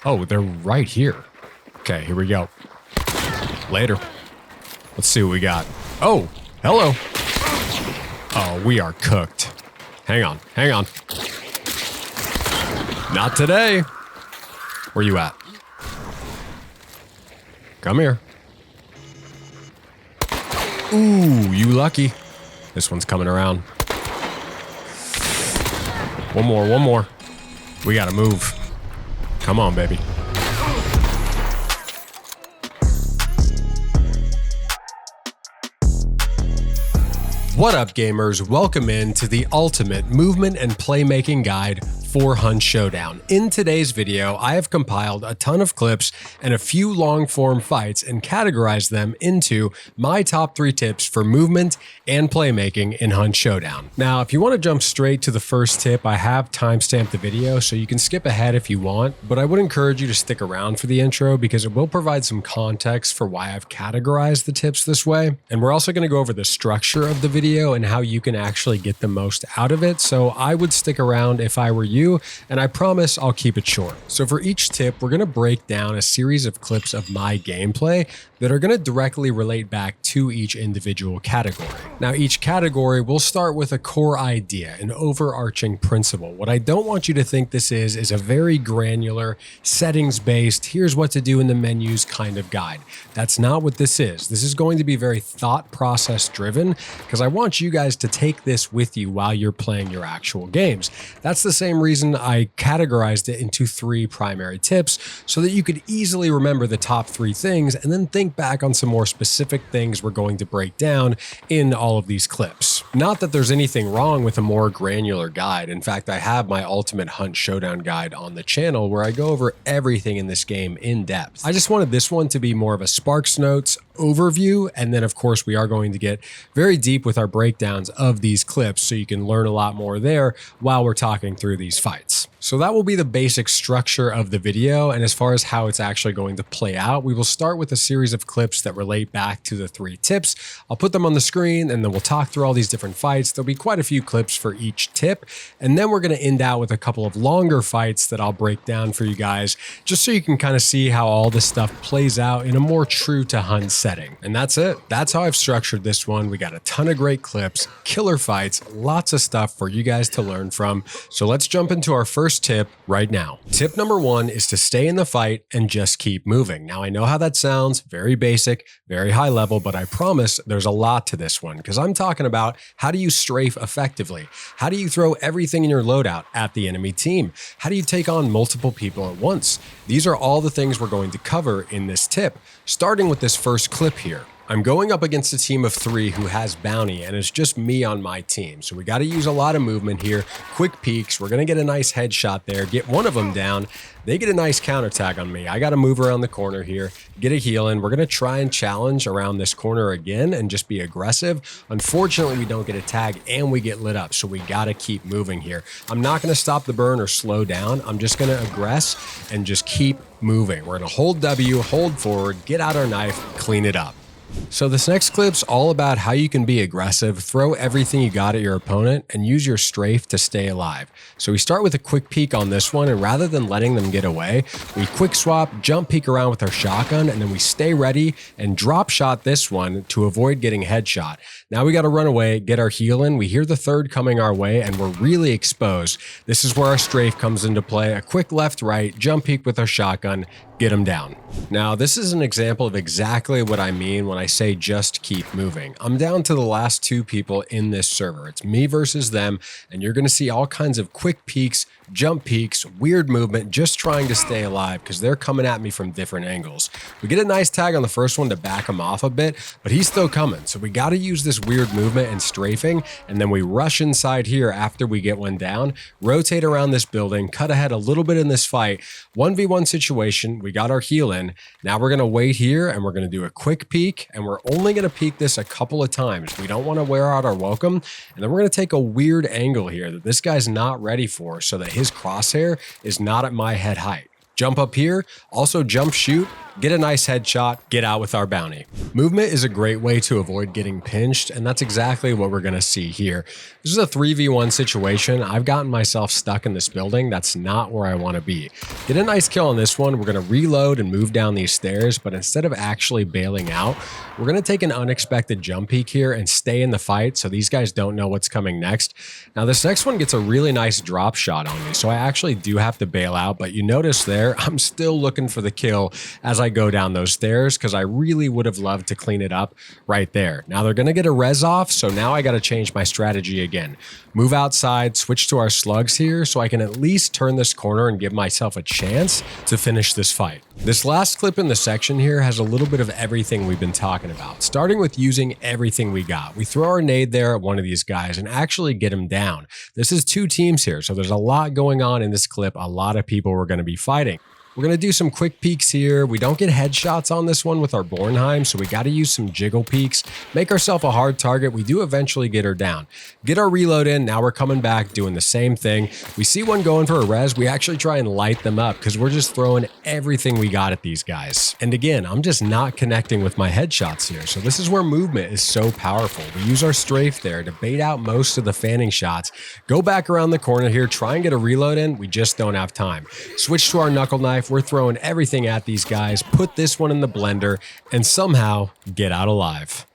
Oh, they're right here. Okay, here we go. Later. Let's see what we got. Oh, hello. Oh, we are cooked. Hang on, hang on. Not today. Where you at? Come here. Ooh, you lucky. This one's coming around. One more, one more. We gotta move. Come on, baby. What up, gamers? Welcome in to the ultimate movement and playmaking guide for Hunt Showdown. In today's video, I have compiled a ton of clips and a few long-form fights and categorized them into my top 3 tips for movement and playmaking in Hunt Showdown. Now, if you want to jump straight to the first tip, I have timestamped the video, so you can skip ahead if you want, but I would encourage you to stick around for the intro because it will provide some context for why I've categorized the tips this way. And we're also going to go over the structure of the video and how you can actually get the most out of it. So I would stick around if I were you, and I promise I'll keep it short. So for each tip, we're going to break down a series of clips of my gameplay that are going to directly relate back to each individual category. Now, each category will start with a core idea, an overarching principle. What I don't want you to think this is a very granular, settings-based, here's what to do in the menus kind of guide. That's not what this is. This is going to be very thought process driven because I want you guys to take this with you while you're playing your actual games. That's the same reason I categorized it into 3 primary tips so that you could easily remember the top 3 things and then think back on some more specific things we're going to break down in all of these clips. Not that there's anything wrong with a more granular guide. In fact, I have my Ultimate Hunt Showdown guide on the channel where I go over everything in this game in depth. I just wanted this one to be more of a Sparks Notes overview, and then of course we are going to get very deep with our breakdowns of these clips so you can learn a lot more there while we're talking through these fights. So that will be the basic structure of the video, and as far as how it's actually going to play out, we will start with a series of clips that relate back to the 3 tips. I'll put them on the screen and then we'll talk through all these different fights. There'll be quite a few clips for each tip, and then we're going to end out with a couple of longer fights that I'll break down for you guys just so you can kind of see how all this stuff plays out in a more true to Hunt setting. And that's it. That's how I've structured this one. We got a ton of great clips, killer fights, lots of stuff for you guys to learn from. So let's jump into our first tip right now. Tip number 1 is to stay in the fight and just keep moving. Now, I know how that sounds, very basic, very high level, but I promise there's a lot to this one because I'm talking about how do you strafe effectively? How do you throw everything in your loadout at the enemy team? How do you take on multiple people at once? These are all the things we're going to cover in this tip, starting with this first clip here. I'm going up against a team of 3 who has bounty, and it's just me on my team. So we got to use a lot of movement here, quick peeks. We're going to get a nice headshot there, get one of them down. They get a nice counter tag on me. I got to move around the corner here, get a heal in. We're going to try and challenge around this corner again and just be aggressive. Unfortunately, we don't get a tag and we get lit up, so we got to keep moving here. I'm not going to stop the burn or slow down. I'm just going to aggress and just keep moving. We're going to hold W, hold forward, get out our knife, clean it up. So this next clip's all about how you can be aggressive, throw everything you got at your opponent, and use your strafe to stay alive. So we start with a quick peek on this one, and rather than letting them get away, we quick swap, jump peek around with our shotgun, and then we stay ready and drop shot this one to avoid getting headshot. Now we got to run away, get our heal in. We hear the third coming our way, and we're really exposed. This is where our strafe comes into play. A quick left-right, jump peek with our shotgun, get them down. Now, this is an example of exactly what I mean when I say just keep moving. I'm down to the last 2 people in this server. It's me versus them, and you're going to see all kinds of quick peeks, jump peeks, weird movement, just trying to stay alive because they're coming at me from different angles. We get a nice tag on the first one to back him off a bit, but he's still coming. So we got to use this weird movement and strafing, and then we rush inside here after we get one down, rotate around this building, cut ahead a little bit in this fight, 1v1 situation. We got our heal in. Now we're going to wait here and we're going to do a quick peek, and we're only going to peek this a couple of times. We don't want to wear out our welcome. And then we're going to take a weird angle here that this guy's not ready for so that his crosshair is not at my head height. Jump up here, also jump shoot, get a nice headshot, get out with our bounty. Movement is a great way to avoid getting pinched, and that's exactly what we're going to see here. This is a 3v1 situation. I've gotten myself stuck in this building. That's not where I want to be. Get a nice kill on this one. We're going to reload and move down these stairs, but instead of actually bailing out, we're going to take an unexpected jump peek here and stay in the fight so these guys don't know what's coming next. Now, this next one gets a really nice drop shot on me, so I actually do have to bail out, but you notice there, I'm still looking for the kill as I go down those stairs because I really would have loved to clean it up right there. Now, they're going to get a res off, so now I got to change my strategy again. Move outside, switch to our slugs here so I can at least turn this corner and give myself a chance to finish this fight. This last clip in the section here has a little bit of everything we've been talking about, starting with using everything we got. We throw our nade there at one of these guys and actually get him down. This is two teams here, so there's a lot going on in this clip. A lot of people we're going to be fighting. We're going to do some quick peeks here. We don't get headshots on this one with our Bornheim, so we got to use some jiggle peeks, make ourselves a hard target. We do eventually get her down. Get our reload in. Now we're coming back, doing the same thing. We see one going for a res. We actually try and light them up because we're just throwing everything we got at these guys. And again, I'm just not connecting with my headshots here. So this is where movement is so powerful. We use our strafe there to bait out most of the fanning shots. Go back around the corner here, try and get a reload in. We just don't have time. Switch to our knuckle knife. We're throwing everything at these guys, put this one in the blender, and somehow get out alive.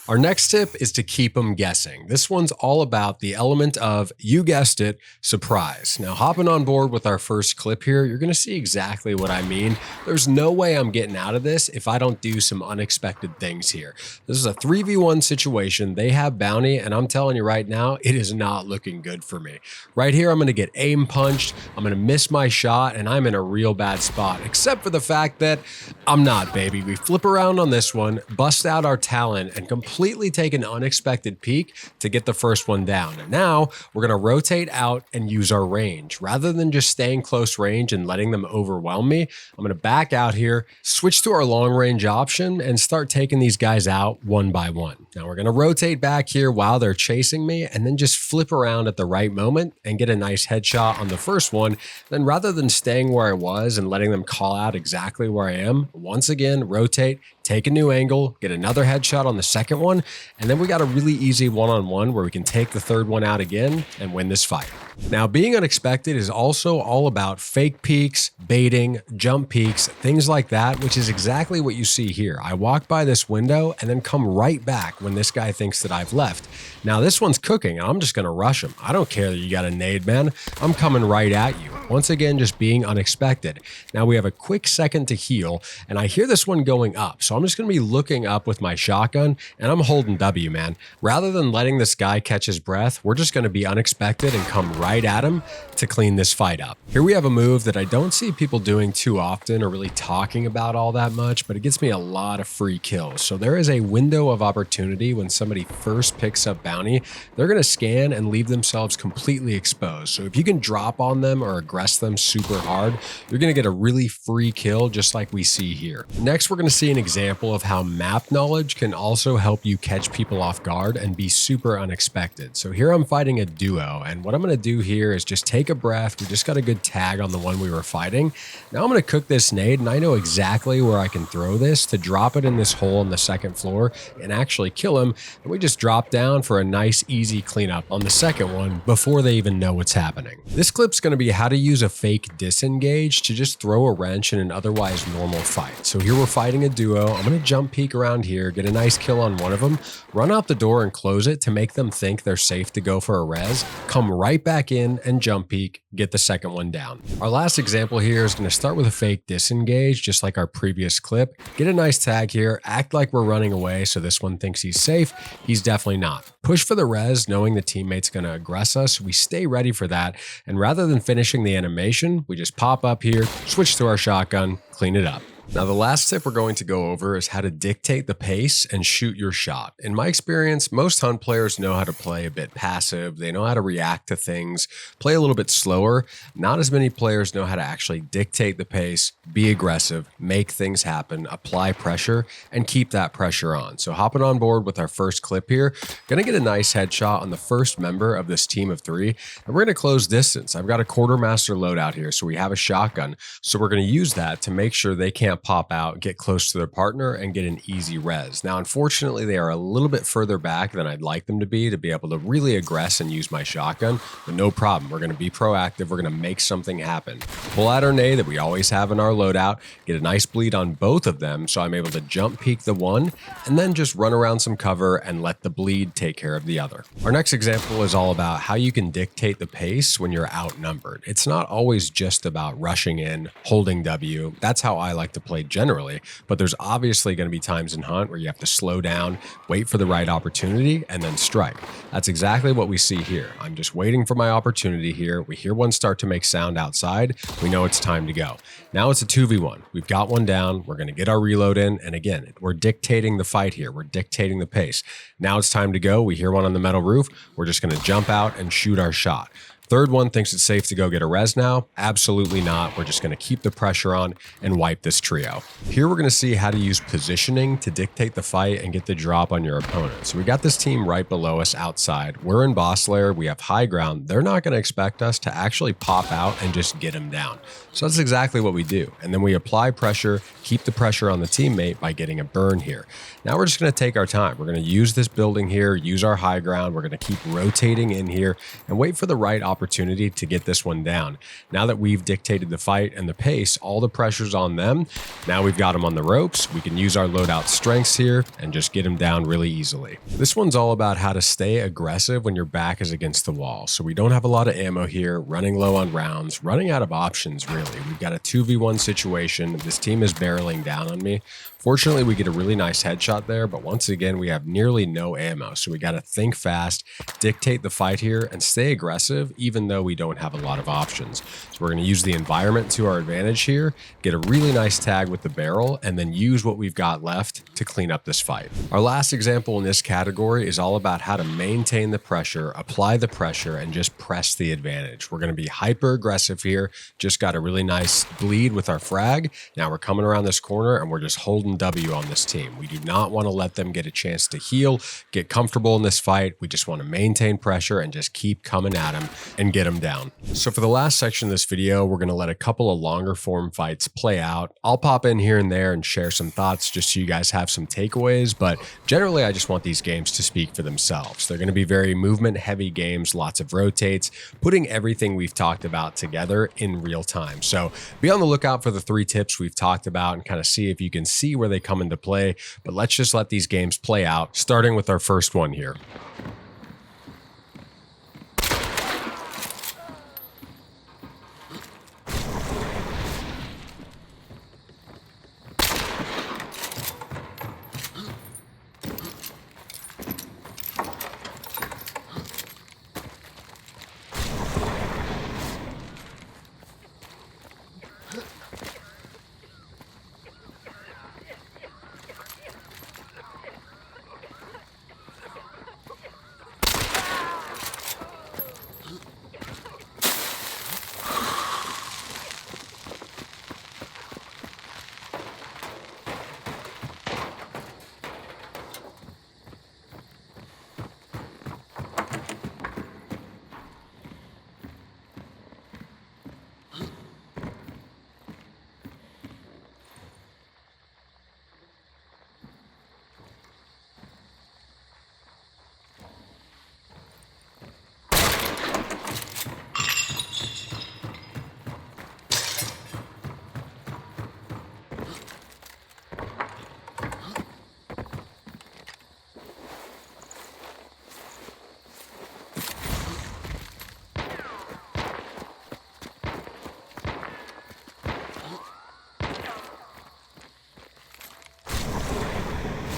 Our next tip is to keep them guessing. This one's all about the element of, you guessed it, surprise. Now, hopping on board with our first clip here, you're going to see exactly what I mean. There's no way I'm getting out of this if I don't do some unexpected things here. This is a 3v1 situation. They have bounty, and I'm telling you right now, it is not looking good for me. Right here, I'm going to get aim punched. I'm going to miss my shot, and I'm in a real bad spot, except for the fact that I'm not, baby. We flip around on this one, bust out our talent, and completely take an unexpected peek to get the first one down. And now we're going to rotate out and use our range. Rather than just staying close range and letting them overwhelm me, I'm going to back out here, switch to our long range option, and start taking these guys out one by one. Now we're going to rotate back here while they're chasing me and then just flip around at the right moment and get a nice headshot on the first one. Then rather than staying where I was and letting them call out exactly where I am, once again, rotate, take a new angle, get another headshot on the second one, and then we got a really easy one-on-one where we can take the third one out again and win this fight. Now, being unexpected is also all about fake peeks, baiting, jump peeks, things like that, which is exactly what you see here. I walk by this window and then come right back when this guy thinks that I've left. Now, this one's cooking, and I'm just going to rush him. I don't care that you got a nade, man. I'm coming right at you. Once again, just being unexpected. Now, we have a quick second to heal, and I hear this one going up, so I'm just going to be looking up with my shotgun, and I'm holding W, man. Rather than letting this guy catch his breath, we're just going to be unexpected and come right at him to clean this fight up. Here we have a move that I don't see people doing too often or really talking about all that much, but it gets me a lot of free kills. So there is a window of opportunity when somebody first picks up bounty. They're going to scan and leave themselves completely exposed. So if you can drop on them or aggress them super hard, you're going to get a really free kill just like we see here. Next, we're going to see an example of how map knowledge can also help you catch people off guard and be super unexpected. So here I'm fighting a duo, and what I'm going to do here is just take a breath. We just got a good tag on the one we were fighting. Now I'm going to cook this nade, and I know exactly where I can throw this to drop it in this hole on the second floor and actually kill him. And we just drop down for a nice easy cleanup on the second one before they even know what's happening. This clip's going to be how to use a fake disengage to just throw a wrench in an otherwise normal fight. So here we're fighting a duo. I'm going to jump peek around here, get a nice kill on one of them, run out the door and close it to make them think they're safe to go for a res, come right back in and jump peek, get the second one down. Our last example here is going to start with a fake disengage, just like our previous clip. Get a nice tag here, act like we're running away so this one thinks he's safe. He's definitely not. Push for the res, knowing the teammate's going to aggress us. We stay ready for that, and rather than finishing the animation, we just pop up here, switch to our shotgun, clean it up. Now, the last tip we're going to go over is how to dictate the pace and shoot your shot. In my experience, most hunt players know how to play a bit passive. They know how to react to things, play a little bit slower. Not as many players know how to actually dictate the pace, be aggressive, make things happen, apply pressure, and keep that pressure on. So hopping on board with our first clip here, gonna get a nice headshot on the first member of this team of three, and we're gonna close distance. I've got a quartermaster loadout here, so we have a shotgun. So we're gonna use that to make sure they can't pop out, get close to their partner, and get an easy res. Now, unfortunately, they are a little bit further back than I'd like them to be able to really aggress and use my shotgun, but no problem. We're going to be proactive. We're going to make something happen. Pull out our nade that we always have in our loadout, get a nice bleed on both of them, so I'm able to jump peek the one, and then just run around some cover and let the bleed take care of the other. Our next example is all about how you can dictate the pace when you're outnumbered. It's not always just about rushing in, holding W. That's how I like to play generally, but there's obviously going to be times in Hunt where you have to slow down, wait for the right opportunity, and then strike. That's exactly what we see here. I'm just waiting for my opportunity here. We hear one start to make sound outside. We know it's time to go. Now it's a 2v1. We've got one down. We're going to get our reload in, and again, we're dictating the fight here. We're dictating the pace. Now it's time to go. We hear one on the metal roof. We're just going to jump out and shoot our shot. Third one thinks it's safe to go get a res now. Absolutely not. We're just going to keep the pressure on and wipe this trio. Here we're going to see how to use positioning to dictate the fight and get the drop on your opponent. So we got this team right below us outside. We're in boss lair. We have high ground. They're not going to expect us to actually pop out and just get them down. So that's exactly what we do. And then we apply pressure, keep the pressure on the teammate by getting a burn here. Now we're just going to take our time. We're going to use this building here, use our high ground. We're going to keep rotating in here and wait for the right opportunity to get this one down. Now that we've dictated the fight and the pace, all the pressure's on them. Now we've got them on the ropes. We can use our loadout strengths here and just get them down really easily. This one's all about how to stay aggressive when your back is against the wall. So we don't have a lot of ammo here, running low on rounds, running out of options really. We've got a 2v1 situation. This team is barreling down on me. Fortunately, we get a really nice headshot there, but once again, we have nearly no ammo. So we got to think fast, dictate the fight here, and stay aggressive, even though we don't have a lot of options. So we're going to use the environment to our advantage here, get a really nice tag with the barrel, and then use what we've got left to clean up this fight. Our last example in this category is all about how to maintain the pressure, apply the pressure, and just press the advantage. We're going to be hyper aggressive here. Just got a really nice bleed with our frag. Now we're coming around this corner and we're just holding W on this team. We do not want to let them get a chance to heal, get comfortable in this fight. We just want to maintain pressure and just keep coming at them and get them down. So for the last section of this video, we're going to let a couple of longer form fights play out. I'll pop in here and there and share some thoughts just so you guys have some takeaways, but generally I just want these games to speak for themselves. They're going to be very movement heavy games, lots of rotates, putting everything we've talked about together in real time. So be on the lookout for the 3 tips we've talked about and kind of see if you can see where they come into play, but let's just let these games play out, starting with our first one here.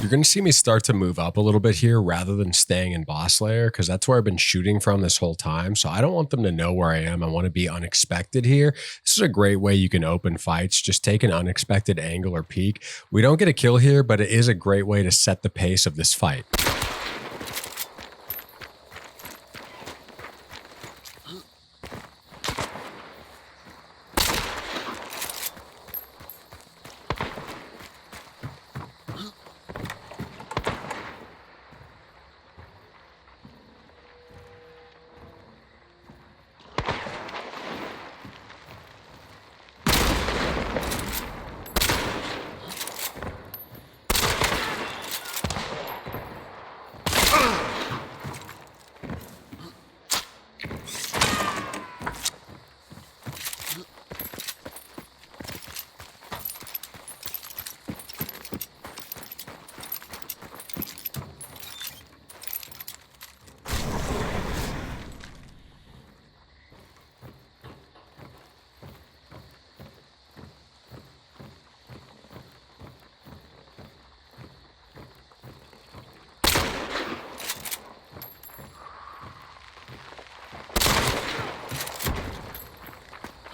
You're going to see me start to move up a little bit here rather than staying in boss layer because that's where I've been shooting from this whole time. So I don't want them to know where I am. I want to be unexpected here. This is a great way you can open fights. Just take an unexpected angle or peek. We don't get a kill here, but it is a great way to set the pace of this fight.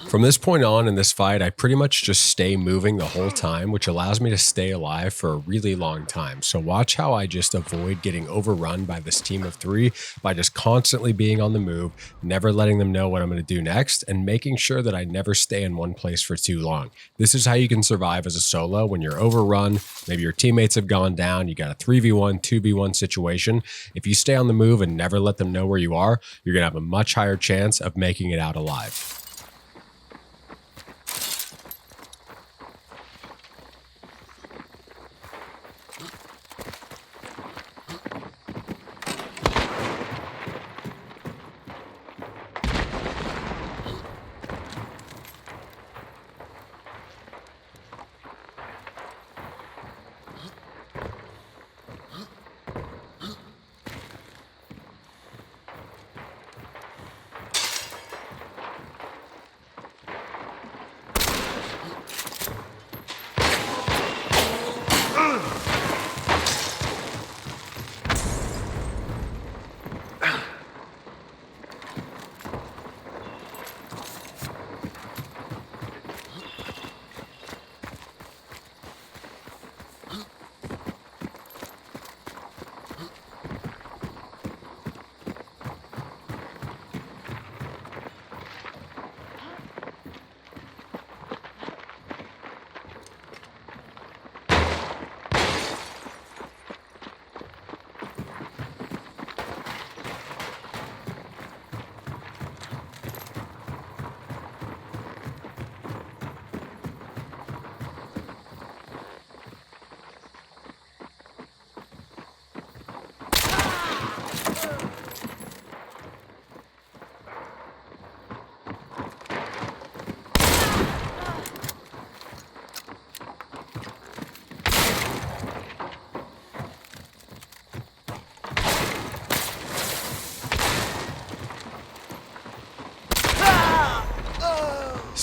From this point on in this fight, I pretty much just stay moving the whole time, which allows me to stay alive for a really long time. So watch how I just avoid getting overrun by this team of three by just constantly being on the move, never letting them know what I'm going to do next, and making sure that I never stay in one place for too long. This is how you can survive as a solo when you're overrun, maybe your teammates have gone down, you got a 3v1, 2v1 situation. If you stay on the move and never let them know where you are, you're going to have a much higher chance of making it out alive.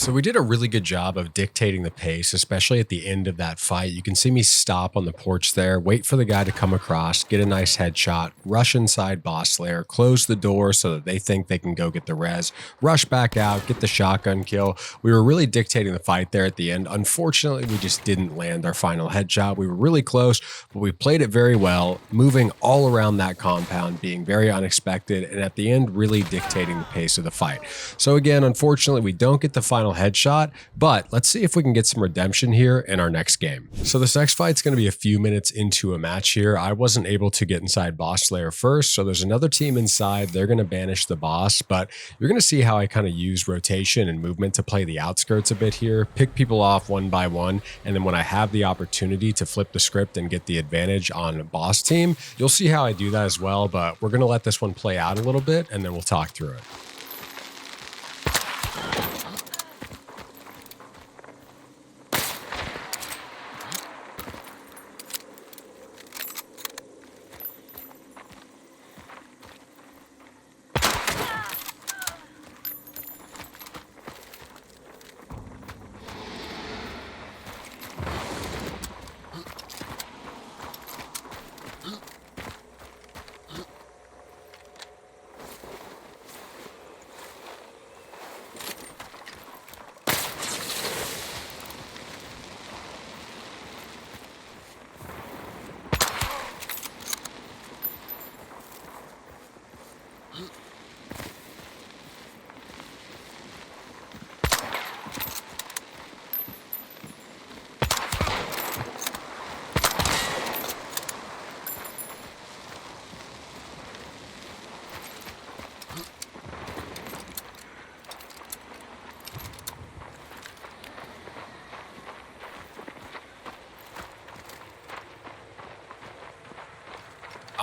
So we did a really good job of dictating the pace, especially at the end of that fight. You can see me stop on the porch there, wait for the guy to come across, get a nice headshot, rush inside boss lair, close the door so that they think they can go get the res, rush back out, get the shotgun kill. We were really dictating the fight there at the end. Unfortunately, we just didn't land our final headshot. We were really close, but we played it very well, moving all around that compound, being very unexpected, and at the end, really dictating the pace of the fight. So again, unfortunately, we don't get the final headshot, but let's see if we can get some redemption here in our next game. So this next fight's going to be a few minutes into a match here. I wasn't able to get inside boss lair first, so there's another team inside. They're going to banish the boss, but you're going to see how I kind of use rotation and movement to play the outskirts a bit here, pick people off one by one, and then when I have the opportunity to flip the script and get the advantage on a boss team, you'll see how I do that as well, but we're going to let this one play out a little bit and then we'll talk through it.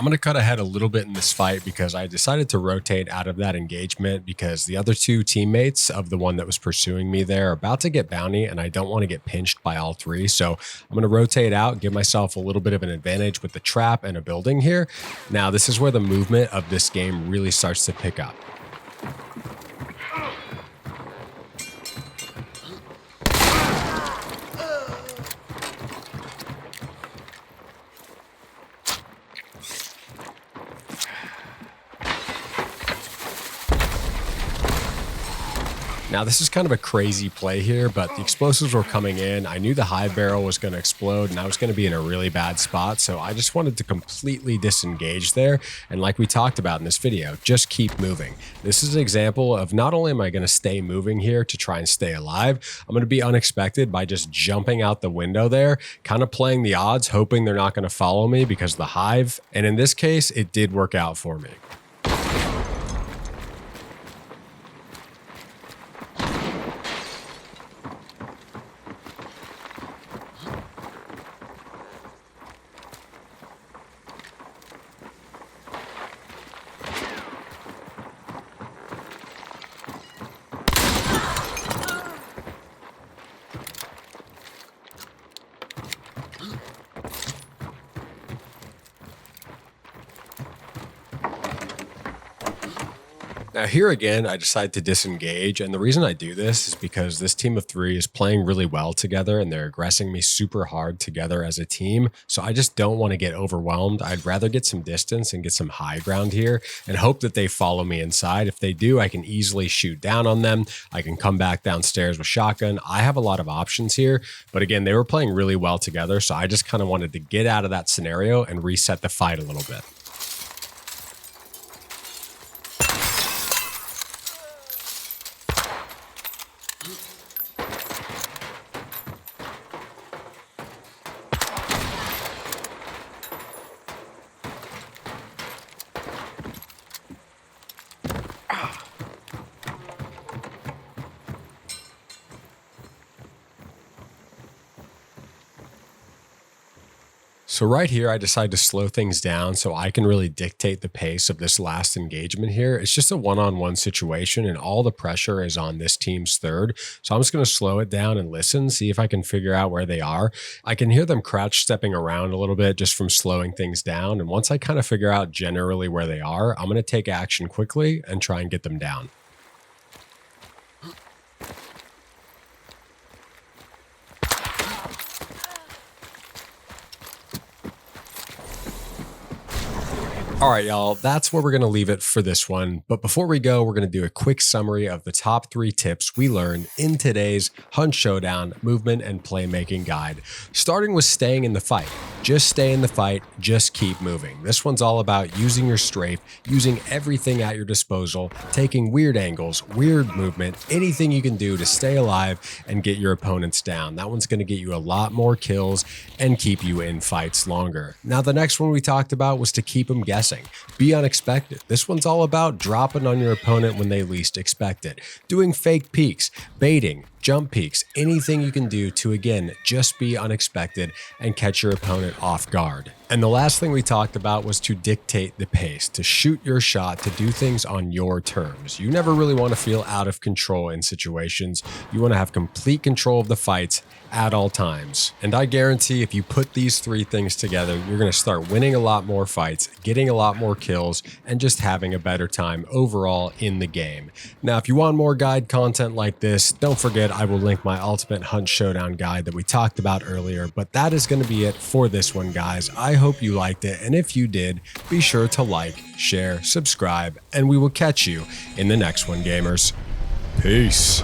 I'm going to cut ahead a little bit in this fight because I decided to rotate out of that engagement because the other two teammates of the one that was pursuing me there are about to get bounty and I don't want to get pinched by all three. So I'm going to rotate out, give myself a little bit of an advantage with the trap and a building here. Now, this is where the movement of this game really starts to pick up. Now, this is kind of a crazy play here, but the explosives were coming in. I knew the hive barrel was going to explode and I was going to be in a really bad spot. So I just wanted to completely disengage there. And like we talked about in this video, just keep moving. This is an example of not only am I going to stay moving here to try and stay alive, I'm going to be unexpected by just jumping out the window there, kind of playing the odds, hoping they're not going to follow me because of the hive. And in this case, it did work out for me. Now here again, I decided to disengage, and the reason I do this is because this team of three is playing really well together and they're aggressing me super hard together as a team, so I just don't want to get overwhelmed. I'd rather get some distance and get some high ground here and hope that they follow me inside. If they do, I can easily shoot down on them. I can come back downstairs with shotgun. I have a lot of options here, but again, they were playing really well together, so I just kind of wanted to get out of that scenario and reset the fight a little bit. So right here, I decided to slow things down so I can really dictate the pace of this last engagement here. It's just a one-on-one situation and all the pressure is on this team's third. So I'm just going to slow it down and listen, see if I can figure out where they are. I can hear them crouch stepping around a little bit just from slowing things down. And once I kind of figure out generally where they are, I'm going to take action quickly and try and get them down. All right, y'all, that's where we're going to leave it for this one. But before we go, we're going to do a quick summary of the top 3 tips we learned in today's Hunt Showdown movement and playmaking guide. Starting with staying in the fight. Just stay in the fight, just keep moving. This one's all about using your strafe, using everything at your disposal, taking weird angles, weird movement, anything you can do to stay alive and get your opponents down. That one's going to get you a lot more kills and keep you in fights longer. Now, the next one we talked about was to keep them guessing. Be unexpected. This one's all about dropping on your opponent when they least expect it, doing fake peeks, baiting, jump peeks, anything you can do to, again, just be unexpected and catch your opponent off guard. And the last thing we talked about was to dictate the pace, to shoot your shot, to do things on your terms. You never really want to feel out of control in situations. You want to have complete control of the fights at all times. And I guarantee if you put these 3 things together, you're going to start winning a lot more fights, getting a lot more kills, and just having a better time overall in the game. Now, if you want more guide content like this, don't forget I will link my Ultimate Hunt Showdown guide that we talked about earlier, but that is going to be it for this one, guys. I hope you liked it, and if you did, be sure to like, share, subscribe, and we will catch you in the next one, gamers. Peace.